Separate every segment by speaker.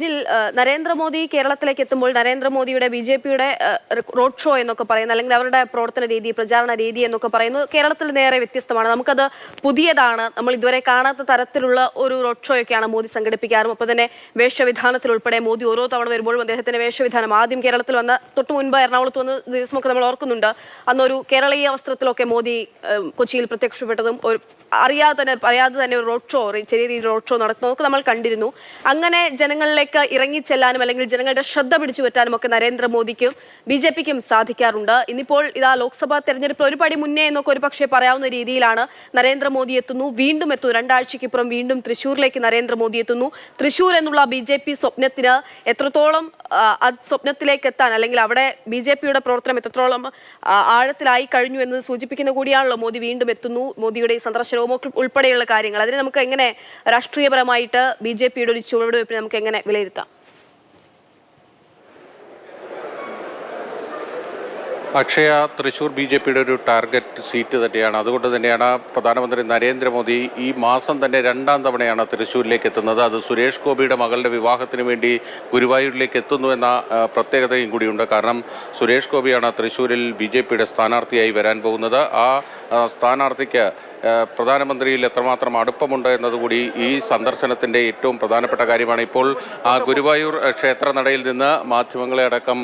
Speaker 1: ഇതിൽ നരേന്ദ്രമോദി കേരളത്തിലേക്ക് എത്തുമ്പോൾ നരേന്ദ്രമോദിയുടെ ബി.ജെ.പിയുടെ റോഡ് ഷോ എന്നൊക്കെ പറയുന്നത്, അല്ലെങ്കിൽ അവരുടെ പ്രവർത്തന രീതി, പ്രചാരണ രീതി എന്നൊക്കെ പറയുന്നത് കേരളത്തിൽ നേരെ വ്യത്യസ്തമാണ്. നമുക്കത് പുതിയതാണ്. നമ്മൾ ഇതുവരെ കാണാത്ത തരത്തിലുള്ള ഒരു റോഡ് ഷോ ഒക്കെയാണ് മോദി സംഘടിപ്പിക്കാറും. അപ്പോൾ തന്നെ വേഷവിധാനത്തിൽ ഉൾപ്പെടെ മോദി ഓരോ തവണ വരുമ്പോഴും അദ്ദേഹത്തിന്റെ വേഷവിധാനം, ആദ്യം കേരളത്തിൽ വന്ന തൊട്ട് മുൻപ് എറണാകുളത്ത് വന്ന ദിവസമൊക്കെ നമ്മൾ ഓർക്കുന്നുണ്ട്. അന്നൊരു കേരളീയ വസ്ത്രത്തിലൊക്കെ മോദി കൊച്ചിയിൽ പ്രത്യക്ഷപ്പെട്ടതും അറിയാതെ തന്നെ ഒരു റോഡ് ഷോ, ചെറിയ രീതിയിൽ റോഡ് ഷോ നടത്തുന്നതൊക്കെ നമ്മൾ കണ്ടിരുന്നു. അങ്ങനെ ജനങ്ങളിലേക്ക് ഇറങ്ങിച്ചെല്ലാനും അല്ലെങ്കിൽ ജനങ്ങളുടെ ശ്രദ്ധ പിടിച്ചു പറ്റാനും ഒക്കെ നരേന്ദ്രമോദിക്കും ബി.ജെ.പിക്കും സാധിക്കാറുണ്ട്. ഇന്നിപ്പോൾ ഇതാ ലോക്സഭാ തെരഞ്ഞെടുപ്പിൽ ഒരു പടി മുന്നേ എന്നൊക്കെ ഒരു പക്ഷേ പറയാവുന്ന രീതിയിലാണ് നരേന്ദ്രമോദി എത്തുന്നു. വീണ്ടും എത്തുന്നു. 2 ആഴ്ചയ്ക്കിപ്പുറം വീണ്ടും തൃശ്ശൂരിലേക്ക് നരേന്ദ്രമോദി എത്തുന്നു. തൃശ്ശൂർ എന്നുള്ള ബി.ജെ.പി സ്വപ്നത്തിന് എത്രത്തോളം സ്വപ്നത്തിലേക്ക് എത്താൻ, അല്ലെങ്കിൽ അവിടെ ബി.ജെ.പിയുടെ പ്രവർത്തനം എത്രത്തോളം ആഴത്തിലായി കഴിഞ്ഞു എന്ന് സൂചിപ്പിക്കുന്ന കൂടിയാണല്ലോ മോദി വീണ്ടും എത്തുന്നു. മോദിയുടെ ഈ സന്ദർശനവും ഉൾപ്പെടെയുള്ള കാര്യങ്ങൾ, അതിനെ നമുക്ക് എങ്ങനെ രാഷ്ട്രീയപരമായിട്ട് ബി.ജെ.പിയുടെ ഒരു ചുവടുവയ്പ്പിനെ നമുക്ക് എങ്ങനെ വിലയിരുത്താം?
Speaker 2: അക്ഷയ, തൃശ്ശൂർ ബി.ജെ.പിയുടെ ഒരു ടാർഗറ്റ് സീറ്റ് തന്നെയാണ്. അതുകൊണ്ട് തന്നെയാണ് പ്രധാനമന്ത്രി നരേന്ദ്രമോദി ഈ മാസം തന്നെ 2ാം തവണയാണ് തൃശ്ശൂരിലേക്ക് എത്തുന്നത്. അത് സുരേഷ് ഗോപിയുടെ മകളുടെ വിവാഹത്തിന് വേണ്ടി ഗുരുവായൂരിലേക്ക് എത്തുന്നുവെന്ന പ്രത്യേകതയും കൂടിയുണ്ട്. കാരണം സുരേഷ് ഗോപിയാണ് തൃശ്ശൂരിൽ ബി.ജെ.പിയുടെ സ്ഥാനാർത്ഥിയായി വരാൻ പോകുന്നത്. ആ സ്ഥാനാർത്ഥിക്ക് പ്രധാനമന്ത്രിയിൽ എത്രമാത്രം അടുപ്പമുണ്ട് എന്നതുകൂടി ഈ സന്ദർശനത്തിൻ്റെ ഏറ്റവും പ്രധാനപ്പെട്ട കാര്യമാണ്. ഇപ്പോൾ ഗുരുവായൂർ ക്ഷേത്രനടയിൽ നിന്ന് മാധ്യമങ്ങളെ അടക്കം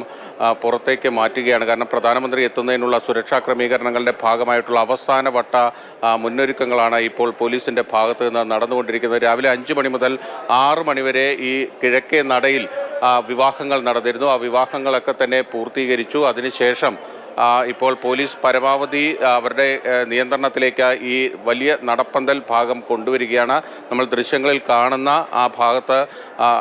Speaker 2: പുറത്തേക്ക് മാറ്റുകയാണ്. കാരണം പ്രധാനമന്ത്രി എത്തുന്നതിനുള്ള സുരക്ഷാ ക്രമീകരണങ്ങളുടെ ഭാഗമായിട്ടുള്ള അവസാനവട്ട മുന്നൊരുക്കങ്ങളാണ് ഇപ്പോൾ പോലീസിൻ്റെ ഭാഗത്ത് നിന്ന് നടന്നുകൊണ്ടിരിക്കുന്നത്. രാവിലെ 5 മണി മുതൽ 6 മണി വരെ ഈ കിഴക്കേ നടയിൽ വിവാഹങ്ങൾ നടന്നിരുന്നു. ആ വിവാഹങ്ങളൊക്കെ തന്നെ പൂർത്തീകരിച്ചു. അതിനുശേഷം ഇപ്പോൾ പോലീസ് പരമാവധി അവരുടെ നിയന്ത്രണത്തിലേക്ക് ഈ വലിയ നടപ്പന്തൽ ഭാഗം കൊണ്ടുവരികയാണ്. നമ്മൾ ദൃശ്യങ്ങളിൽ കാണുന്ന ആ ഭാഗത്ത്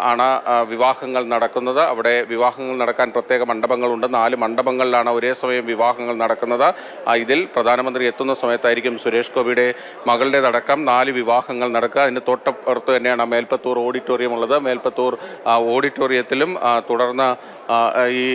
Speaker 2: ആണ് വിവാഹങ്ങൾ നടക്കുന്നത്. അവിടെ വിവാഹങ്ങൾ നടക്കാൻ പ്രത്യേക മണ്ഡപങ്ങളുണ്ട്. 4 മണ്ഡപങ്ങളിലാണ് ഒരേ സമയം വിവാഹങ്ങൾ നടക്കുന്നത്. ഇതിൽ പ്രധാനമന്ത്രി എത്തുന്ന സമയത്തായിരിക്കും സുരേഷ് ഗോപിയുടെ മകളുടേതടക്കം 4 വിവാഹങ്ങൾ നടക്കുക. അതിന് തൊട്ടപ്പുറത്ത് തന്നെയാണ് മേൽപ്പത്തൂർ ഓഡിറ്റോറിയം ഉള്ളത്. മേൽപ്പത്തൂർ ഓഡിറ്റോറിയത്തിലും തുടർന്ന് ഈ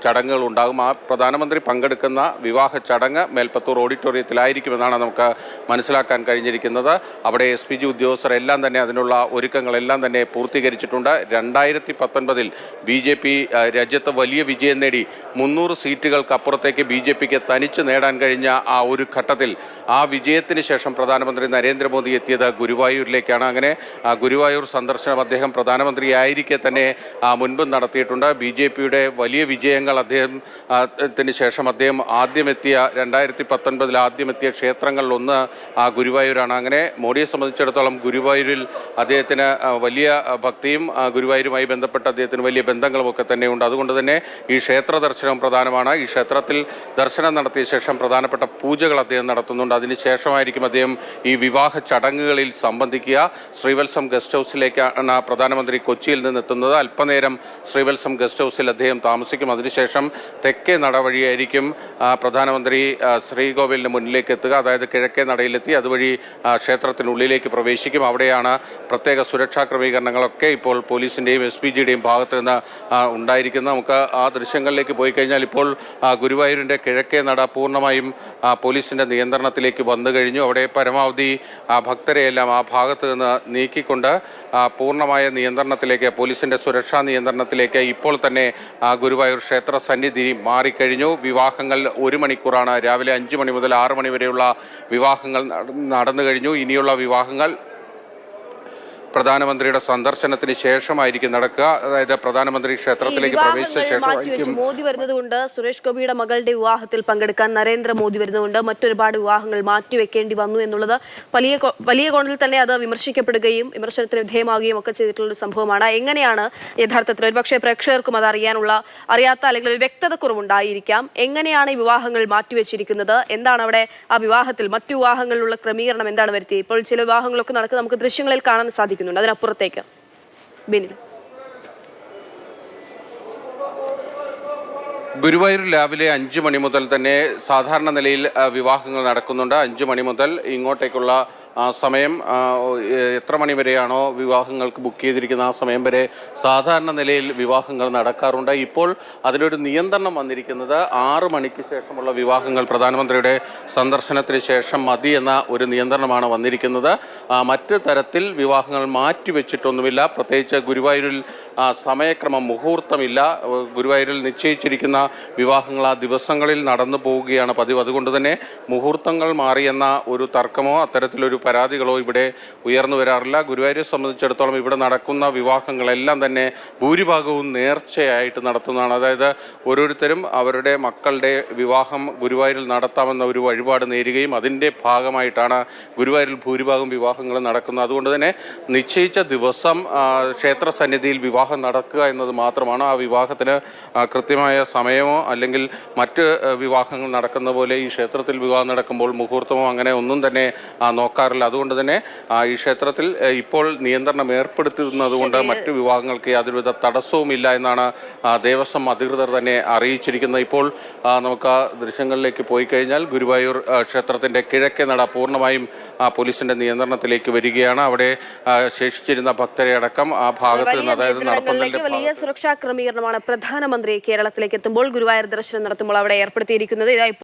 Speaker 2: ചടങ്ങുകൾ ഉണ്ടാകും. ആ പ്രധാനമന്ത്രി പങ്കെടുക്കുന്ന വിവാഹ ചടങ്ങ് മേൽപ്പത്തൂർ ഓഡിറ്റോറിയത്തിലായിരിക്കുമെന്നാണ് നമുക്ക് മനസ്സിലാക്കാൻ കഴിഞ്ഞിരിക്കുന്നത്. അവിടെ SPG ഉദ്യോഗസ്ഥരെല്ലാം തന്നെ അതിനുള്ള ഒരുക്കങ്ങളെല്ലാം തന്നെ പൂർത്തീകരിച്ചിട്ടുണ്ട്. 2019 ബി.ജെ.പി രാജ്യത്ത് വലിയ വിജയം നേടി 300 സീറ്റുകൾക്കപ്പുറത്തേക്ക് ബി.ജെ.പിക്ക് തനിച്ച് നേടാൻ കഴിഞ്ഞ ആ ഒരു ഘട്ടത്തിൽ ആ വിജയത്തിന് ശേഷം പ്രധാനമന്ത്രി നരേന്ദ്രമോദി എത്തിയത് ഗുരുവായൂരിലേക്കാണ്. അങ്ങനെ ഗുരുവായൂർ സന്ദർശനം അദ്ദേഹം പ്രധാനമന്ത്രിയായിരിക്കെ തന്നെ മുൻപ് നടത്തിയിട്ടുണ്ട്. ബി.ജെ.പിയുടെ വലിയ വിജയങ്ങൾ അദ്ദേഹത്തിന് ശേഷം അദ്ദേഹം ആദ്യമെത്തിയ 2019 ആദ്യമെത്തിയ ക്ഷേത്രങ്ങളിലൊന്ന് ഗുരുവായൂരാണ്. അങ്ങനെ മോഡിയെ സംബന്ധിച്ചിടത്തോളം ഗുരുവായൂരിൽ അദ്ദേഹത്തിന് വലിയ ഭക്തിയും ഗുരുവായൂരുമായി ബന്ധപ്പെട്ട അദ്ദേഹത്തിന് വലിയ ബന്ധങ്ങളുമൊക്കെ തന്നെയുണ്ട്. അതുകൊണ്ട് തന്നെ ഈ ക്ഷേത്ര ദർശനം പ്രധാനമാണ്. ഈ ക്ഷേത്രത്തിൽ ദർശനം നടത്തിയ ശേഷം പ്രധാനപ്പെട്ട പൂജകൾ അദ്ദേഹം നടത്തുന്നുണ്ട്. അതിനുശേഷമായിരിക്കും അദ്ദേഹം ഈ വിവാഹ ചടങ്ങുകളിൽ സംബന്ധിക്കുക. ശ്രീവത്സം ഗസ്റ്റ് ഹൗസിലേക്കാണ് പ്രധാനമന്ത്രി കൊച്ചിയിൽ നിന്നെത്തുന്നത്. അല്പനേരം ശ്രീവത്സം ഗസ്റ്റ് ഹൗസിൽ അദ്ദേഹം താമസിക്കും. അതിനുശേഷം തെക്കേ നട വഴിയായിരിക്കും പ്രധാനമന്ത്രി ശ്രീകോവിലിന് മുന്നിലേക്ക് എത്തുക. അതായത് കിഴക്കേ നടയിലെത്തി അതുവഴി ക്ഷേത്രത്തിനുള്ളിലേക്ക് പ്രവേശിക്കും. അവിടെയാണ് പ്രത്യേക സുരക്ഷാ ക്രമീകരണങ്ങളൊക്കെ ഇപ്പോൾ പോലീസിൻ്റെയും SPGയുടെയും ഭാഗത്ത് നിന്ന് ഉണ്ടായിരിക്കുന്നത്. നമുക്ക് ആ ദൃശ്യങ്ങളിലേക്ക് പോയി കഴിഞ്ഞാൽ ഇപ്പോൾ ഗുരുവായൂരിൻ്റെ കിഴക്കേ നട പൂർണ്ണമായും പോലീസിൻ്റെ നിയന്ത്രണത്തിലേക്ക് വന്നു കഴിഞ്ഞു. അവിടെ പരമാവധി ഭക്തരെയെല്ലാം ആ ഭാഗത്ത് നിന്ന് നീക്കിക്കൊണ്ട് പൂർണ്ണമായ നിയന്ത്രണത്തിലേക്ക്, പോലീസിൻ്റെ സുരക്ഷാ നിയന്ത്രണത്തിലേക്ക് ഇപ്പോൾ തന്നെ ഗുരുവായൂർ ക്ഷേത്ര സന്നിധി മാറിക്കഴിഞ്ഞു. വിവാഹങ്ങൾ 1 മണിക്കൂറാണ്. രാവിലെ 5 മണി മുതൽ 6 മണി വരെയുള്ള വിവാഹങ്ങൾ നടന്നു കഴിഞ്ഞു. ഇനിയുള്ള വിവാഹങ്ങൾ പ്രധാനമന്ത്രിയുടെ സന്ദർശനത്തിന് ശേഷമായിരിക്കും നടക്കുക. അതായത് പ്രധാനമന്ത്രി ക്ഷേത്രത്തിലേക്ക് പ്രവേശിച്ച ശേഷമായിരിക്കും.
Speaker 1: മോദി വരുന്നതുകൊണ്ട്, സുരേഷ് ഗോപിയുടെ മകളുടെ വിവാഹത്തിൽ പങ്കെടുക്കാൻ നരേന്ദ്രമോദി വരുന്നതുകൊണ്ട് മറ്റൊരുപാട് വിവാഹങ്ങൾ മാറ്റിവെക്കേണ്ടി വന്നു എന്നുള്ളത് വലിയ കോണിൽ തന്നെ അത് വിമർശിക്കപ്പെടുകയും വിമർശനത്തിന് വിധേയമാവുകയും ഒക്കെ ചെയ്തിട്ടുള്ള ഒരു സംഭവമാണ്. എങ്ങനെയാണ് യഥാർത്ഥത്തിൽ, ഒരുപക്ഷെ പ്രേക്ഷകർക്കും അത് അറിയാത്ത അല്ലെങ്കിൽ ഒരു വ്യക്തത കുറവുണ്ടായിരിക്കാം, എങ്ങനെയാണ് ഈ വിവാഹങ്ങൾ മാറ്റിവെച്ചിരിക്കുന്നത്? എന്താണ് അവിടെ ആ വിവാഹത്തിൽ, മറ്റു വിവാഹങ്ങളിലുള്ള ക്രമീകരണം എന്താണ് വരുത്തിയത്? ഇപ്പോൾ ചില വിവാഹങ്ങളൊക്കെ നടക്കുന്നത് നമുക്ക് ദൃശ്യങ്ങളിൽ കാണാൻ സാധിക്കും. അതിനപ്പുറത്തേക്ക് ബിനിൽ,
Speaker 2: ഗുരുവായൂരിൽ രാവിലെ 5 മണി മുതൽ തന്നെ സാധാരണ നിലയിൽ വിവാഹങ്ങൾ നടക്കുന്നുണ്ട്. 5 മണി മുതൽ ഇങ്ങോട്ടേക്കുള്ള സമയം എത്ര മണി വരെയാണോ വിവാഹങ്ങൾക്ക് ബുക്ക് ചെയ്തിരിക്കുന്ന ആ സമയം വരെ സാധാരണ നിലയിൽ വിവാഹങ്ങൾ നടക്കാറുണ്ട്. ഇപ്പോൾ അതിലൊരു നിയന്ത്രണം വന്നിരിക്കുന്നത് 6 മണിക്ക് ശേഷമുള്ള വിവാഹങ്ങൾ പ്രധാനമന്ത്രിയുടെ സന്ദർശനത്തിന് ശേഷം മതി എന്ന ഒരു നിയന്ത്രണമാണ് വന്നിരിക്കുന്നത്. മറ്റ് തരത്തിൽ വിവാഹങ്ങൾ മാറ്റിവെച്ചിട്ടൊന്നുമില്ല. പ്രത്യേകിച്ച് ഗുരുവായൂരിൽ സമയക്രമം മുഹൂർത്തമില്ല. ഗുരുവായൂരിൽ നിശ്ചയിച്ചിരിക്കുന്ന വിവാഹങ്ങൾ ആ ദിവസങ്ങളിൽ നടന്നു പോവുകയാണ് പതിവ്. അതുകൊണ്ട് തന്നെ മുഹൂർത്തങ്ങൾ മാറിയെന്ന ഒരു തർക്കമോ അത്തരത്തിലൊരു പരാതികളോ ഇവിടെ ഉയർന്നു വരാറില്ല. ഗുരുവായൂരെ സംബന്ധിച്ചിടത്തോളം ഇവിടെ നടക്കുന്ന വിവാഹങ്ങളെല്ലാം തന്നെ ഭൂരിഭാഗവും നേർച്ചയായിട്ട് നടത്തുന്നതാണ്. അതായത് ഓരോരുത്തരും അവരുടെ മക്കളുടെ വിവാഹം ഗുരുവായൂരിൽ നടത്താമെന്ന ഒരു വഴിപാട് നേരുകയും അതിൻ്റെ ഭാഗമായിട്ടാണ് ഗുരുവായൂരിൽ ഭൂരിഭാഗം വിവാഹങ്ങൾ നടക്കുന്നത്. അതുകൊണ്ട് തന്നെ നിശ്ചയിച്ച ദിവസം ക്ഷേത്ര സന്നിധിയിൽ വിവാഹം നടക്കുക എന്നത് മാത്രമാണ്. ആ വിവാഹത്തിന് കൃത്യമായ സമയമോ അല്ലെങ്കിൽ മറ്റ് വിവാഹങ്ങൾ നടക്കുന്ന പോലെ ഈ ക്ഷേത്രത്തിൽ വിവാഹം നടക്കുമ്പോൾ മുഹൂർത്തമോ അങ്ങനെ ഒന്നും തന്നെ നോക്കാറില്ല. അതുകൊണ്ട് തന്നെ ഈ ക്ഷേത്രത്തിൽ ഇപ്പോൾ നിയന്ത്രണം ഏർപ്പെടുത്തുന്നതുകൊണ്ട് മറ്റു വിവാഹങ്ങൾക്ക് യാതൊരുവിധ തടസ്സവുമില്ല എന്നാണ് ദേവസ്വം അധികൃതർ തന്നെ അറിയിച്ചിരിക്കുന്നത്. ഇപ്പോൾ നമുക്ക് ആ ദൃശ്യങ്ങളിലേക്ക് പോയി കഴിഞ്ഞാൽ ഗുരുവായൂർ ക്ഷേത്രത്തിൻ്റെ കിഴക്കേ നട പൂർണ്ണമായും പോലീസിന്റെ നിയന്ത്രണത്തിലേക്ക് വരികയാണ്. അവിടെ ശേഷിച്ചിരുന്ന ഭക്തരെ അടക്കം ആ ഭാഗത്ത് നിന്ന്, അതായത് നടപ്പന്തലിന്റെ
Speaker 1: വലിയ സുരക്ഷാ ക്രമീകരണമാണ് പ്രധാനമന്ത്രി കേരളത്തിലേക്ക് എത്തുമ്പോൾ ഗുരുവായൂർ ദർശനം നടത്തുമ്പോൾ അവിടെ ഏർപ്പെടുത്തിയിരിക്കുന്നത്.